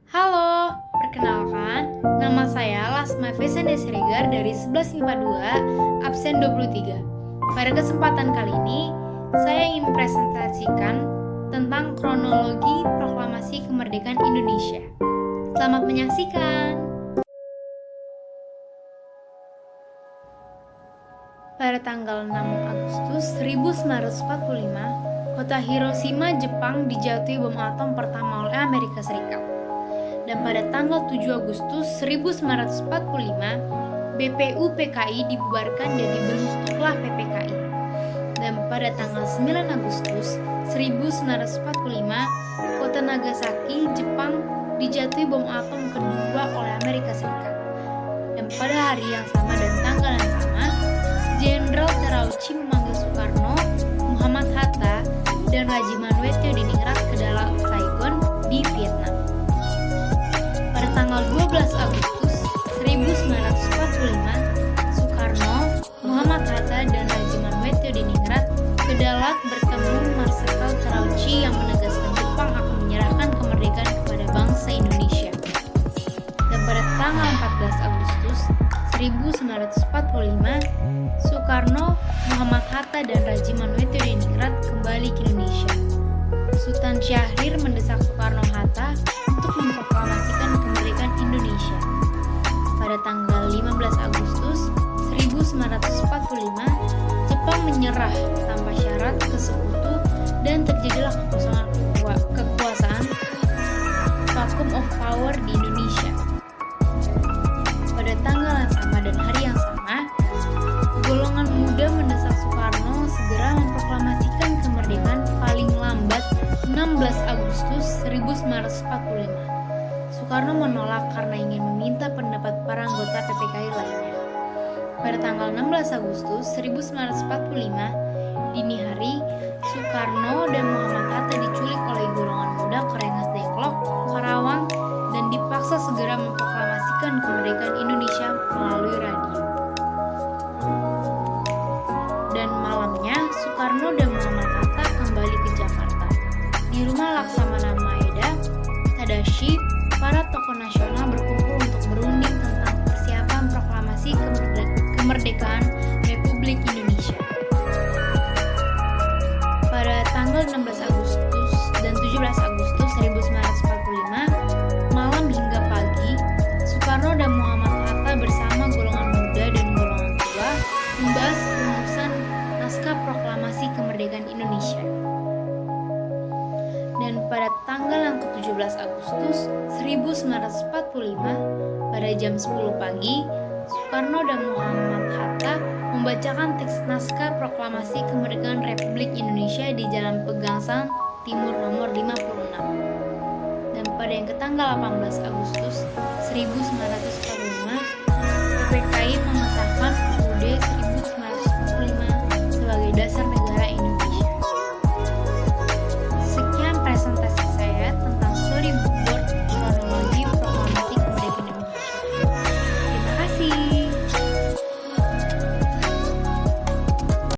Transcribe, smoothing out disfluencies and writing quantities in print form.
Halo, perkenalkan, nama saya Lasma Fesende Siregar dari 11 MIPA 2, absen 23. Pada kesempatan kali ini, saya ingin presentasikan tentang kronologi proklamasi kemerdekaan Indonesia. Selamat menyaksikan. Pada tanggal 6 Agustus 1945, kota Hiroshima, Jepang dijatuhi bom atom pertama oleh Amerika Serikat. Dan pada tanggal 7 Agustus 1945, BPU PKI dibubarkan dan dibentuklah PPKI. Dan pada tanggal 9 Agustus 1945, kota Nagasaki, Jepang dijatuhi bom atom kedua oleh Amerika Serikat. Dan pada hari yang sama dan tanggal yang sama, Jenderal Terauchi memanggil Soekarno, Muhammad Hatta, dan Rajiman Diningrat ke dalam Saigon di Vietnam. Pada tanggal 12 Agustus 1945, Soekarno, Muhammad Hatta, dan Rajiman Diningrat ke Dalat bertemu Marsikal Terauchi yang menegaskan Jepang akan menyerahkan kemerdekaan kepada bangsa Indonesia. Dan pada tanggal 14 Agustus 1945, Soekarno, Muhammad Hatta, dan Rajiman Diningrat kembali ke Indonesia. Sultan Syahrir mendesak Soekarno-Hatta untuk memproklamasikan kemerdekaan Indonesia. Pada tanggal 15 Agustus 1945, Jepang menyerah tanpa syarat ke Sekutu dan terjadilah kekuasaan vacuum of power di Indonesia. Pada tanggal yang sama dan hari yang sama, golongan muda mendesak Soekarno segera memproklamasikan kemerdekaan paling lambat 16 Agustus 1945. Soekarno menolak karena ingin meminta pendapat para anggota PPKI lainnya. Pada tanggal 16 Agustus 1945, dini hari, Soekarno dan Muhammad Hatta diculik oleh golongan muda ke Rengas Dengklok, Karawang, dan dipaksa segera memproklamasikan kemerdekaan Indonesia melalui radio. Dan malamnya, Soekarno dan Muhammad Hatta kembali ke Jakarta. Di rumah Laksamana Maeda, Tadashi, para tokoh nasional berkumpul untuk berunding tentang persiapan proklamasi kemerdekaan Republik Indonesia. Pada tanggal 16 Agustus dan 17 Agustus 1945, malam hingga pagi, Soekarno dan Muhammad Hatta bersama golongan muda dan golongan tua membahas perumusan naskah proklamasi kemerdekaan Indonesia. Dan pada tanggal yang ke-17 Agustus 1945, pada jam 10 pagi, Soekarno dan Muhammad Hatta membacakan teks naskah proklamasi kemerdekaan Republik Indonesia di Jalan Pegangsaan Timur nomor 56. Dan pada yang ke tanggal 18 Agustus 1945, PPKI